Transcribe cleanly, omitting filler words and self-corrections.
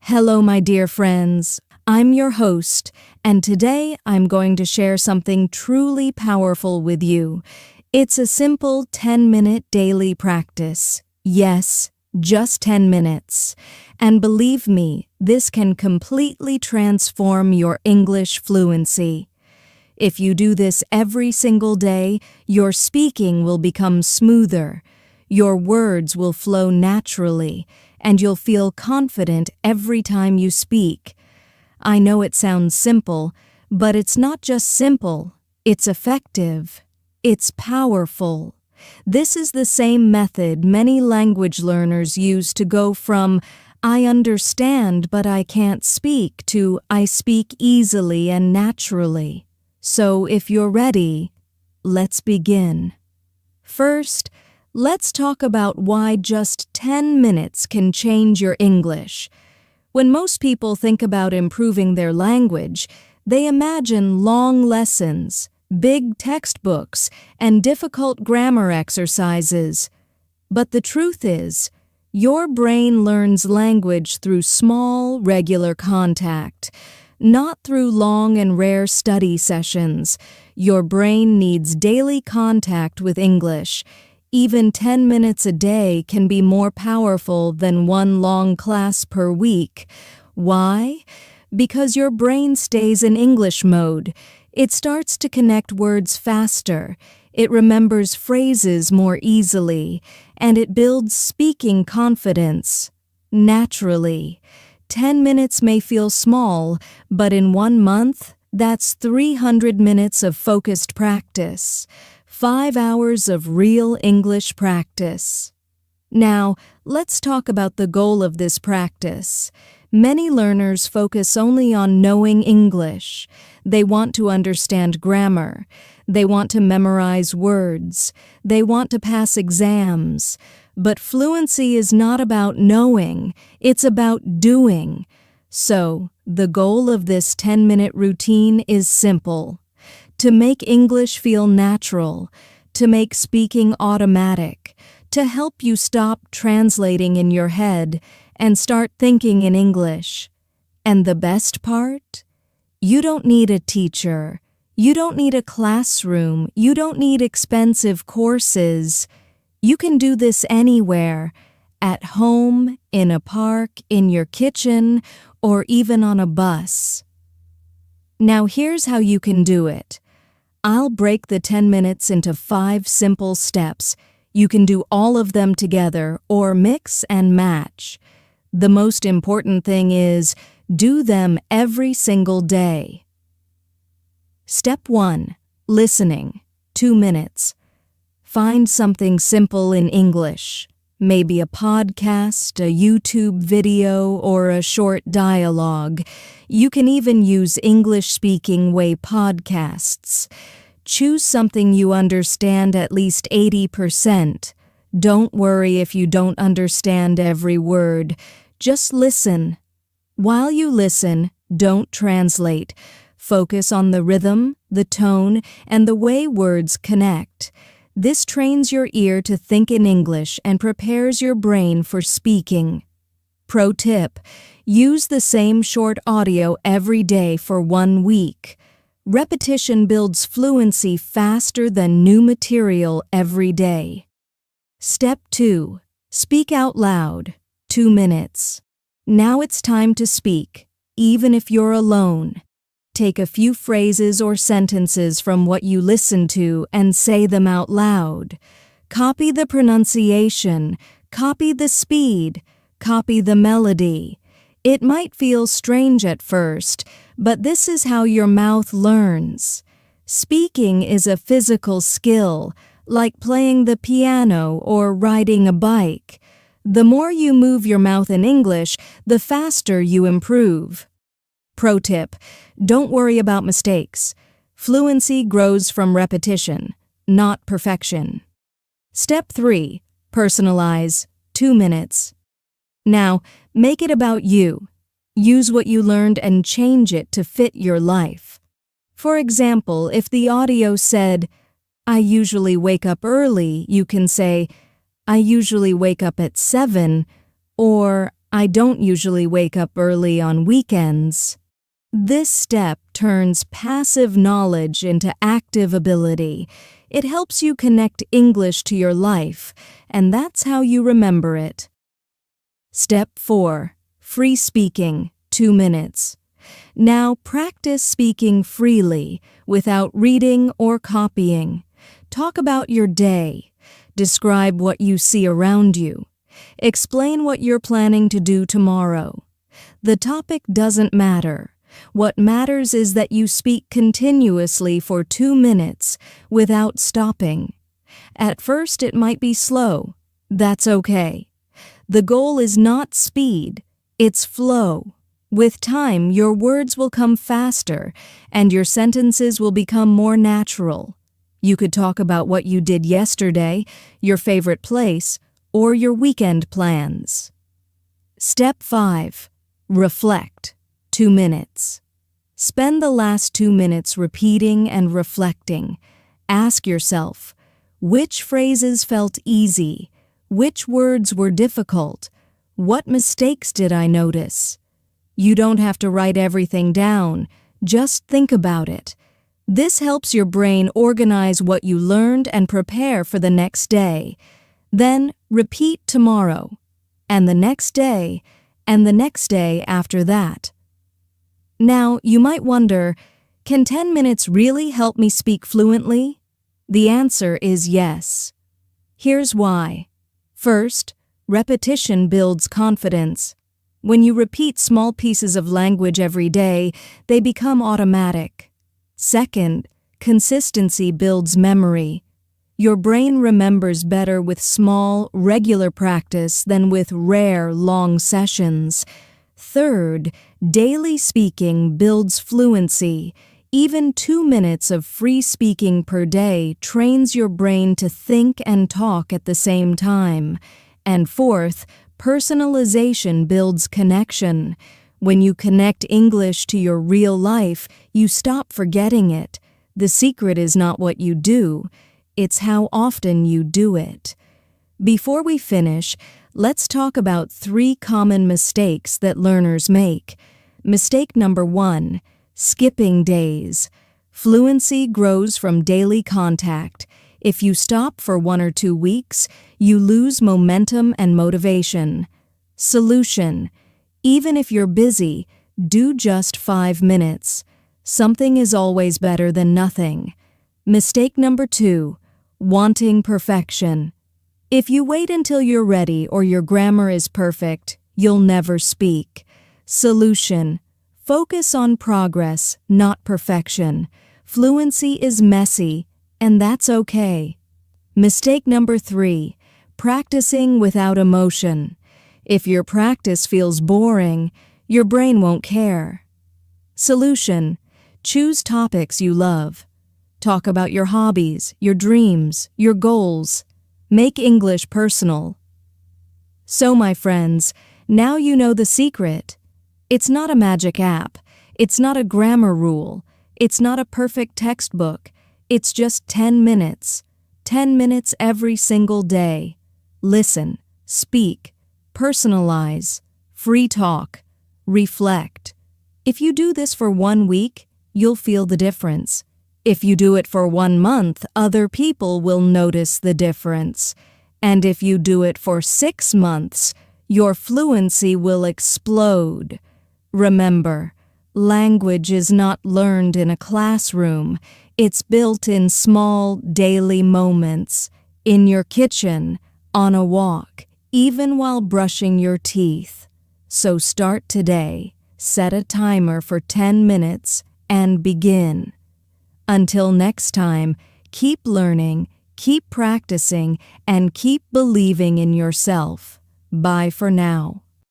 Hello, my dear friends. I'm your host, and today I'm going to share something truly powerful with you. It's a simple 10-minute daily practice. Yes, just 10 minutes. And believe me, this can completely transform your English fluency. If you do this every single day, your speaking will become smoother. Your words will flow naturally, and you'll feel confident every time you speak. I know it sounds simple, but it's not just simple. It's effective. It's powerful. This is the same method many language learners use to go from "I understand but I can't speak" to "I speak easily and naturally." So if you're ready, let's begin. First, let's talk about why just 10 minutes can change your English. When most people think about improving their language, they imagine long lessons, big textbooks, and difficult grammar exercises. But the truth is, your brain learns language through small, regular contact, not through long and rare study sessions. Your brain needs daily contact with English. Even 10 minutes a day can be more powerful than one long class per week. Why? Because your brain stays in English mode. It starts to connect words faster. It remembers phrases more easily, and it builds speaking confidence naturally. 10 minutes may feel small, but in 1 month, that's 300 minutes of focused practice. 5 hours of real English practice. Now, let's talk about the goal of this practice. Many learners focus only on knowing English. They want to understand grammar. They want to memorize words. They want to pass exams. But fluency is not about knowing. It's about doing. So, the goal of this 10-minute routine is simple. To make English feel natural, to make speaking automatic, to help you stop translating in your head and start thinking in English. And the best part? You don't need a teacher. You don't need a classroom. You don't need expensive courses. You can do this anywhere, at home, in a park, in your kitchen, or even on a bus. Now here's how you can do it. I'll break the 10 minutes into 5 simple steps. You can do all of them together or mix and match. The most important thing is, do them every single day. Step 1. Listening. 2 minutes. Find something simple in English. Maybe a podcast, a YouTube video, or a short dialogue. You can even use English Speaking Way podcasts. Choose something you understand at least 80%. Don't worry if you don't understand every word. Just listen. While you listen, don't translate. Focus on the rhythm, the tone, and the way words connect. This trains your ear to think in English and prepares your brain for speaking. Pro tip: use the same short audio every day for 1 week. Repetition builds fluency faster than new material every day. Step 2. Speak out loud. 2 minutes. Now it's time to speak, even if you're alone. Take a few phrases or sentences from what you listen to and say them out loud. Copy the pronunciation, copy the speed, copy the melody. It might feel strange at first, but this is how your mouth learns. Speaking is a physical skill, like playing the piano or riding a bike. The more you move your mouth in English, the faster you improve. Pro tip: don't worry about mistakes. Fluency grows from repetition, not perfection. Step 3. Personalize. 2 minutes. Now, make it about you. Use what you learned and change it to fit your life. For example, if the audio said, "I usually wake up early," you can say, "I usually wake up at 7," or I don't usually wake up early on weekends. This step turns passive knowledge into active ability. It helps you connect English to your life, and that's how you remember it. Step 4. Free speaking, 2 minutes. Now practice speaking freely, without reading or copying. Talk about your day. Describe what you see around you. Explain what you're planning to do tomorrow. The topic doesn't matter. What matters is that you speak continuously for 2 minutes without stopping. At first, it might be slow. That's okay. The goal is not speed, it's flow. With time, your words will come faster and your sentences will become more natural. You could talk about what you did yesterday, your favorite place, or your weekend plans. Step 5. Reflect, 2 minutes. Spend the last 2 minutes repeating and reflecting. Ask yourself, which phrases felt easy? Which words were difficult? What mistakes did I notice? You don't have to write everything down, just think about it. This helps your brain organize what you learned and prepare for the next day. Then repeat tomorrow, and the next day, and the next day after that. Now, you might wonder, can 10 minutes really help me speak fluently? The answer is yes. Here's why. First, repetition builds confidence. When you repeat small pieces of language every day, they become automatic. Second, consistency builds memory. Your brain remembers better with small, regular practice than with rare, long sessions. Third, daily speaking builds fluency. Even 2 minutes of free speaking per day trains your brain to think and talk at the same time. And fourth, personalization builds connection. When you connect English to your real life, you stop forgetting it. The secret is not what you do, it's how often you do it. Before we finish, let's talk about 3 common mistakes that learners make. Mistake number 1, skipping days. Fluency grows from daily contact. If you stop for 1 or 2 weeks, you lose momentum and motivation. Solution: even if you're busy, do just 5 minutes. Something is always better than nothing. Mistake number 2, wanting perfection. If you wait until you're ready or your grammar is perfect, you'll never speak. Solution: focus on progress, not perfection. Fluency is messy, and that's okay. Mistake number 3, practicing without emotion. If your practice feels boring, your brain won't care. Solution: choose topics you love. Talk about your hobbies, your dreams, your goals. Make English personal. So, my friends, now you know the secret. It's not a magic app. It's not a grammar rule. It's not a perfect textbook. It's just 10 minutes. 10 minutes every single day. Listen, speak, personalize, free talk, reflect. If you do this for 1 week, you'll feel the difference. If you do it for 1 month, other people will notice the difference. And if you do it for 6 months, your fluency will explode. Remember, language is not learned in a classroom. It's built in small, daily moments, in your kitchen, on a walk, even while brushing your teeth. So start today, set a timer for 10 minutes, and begin. Until next time, keep learning, keep practicing, and keep believing in yourself. Bye for now.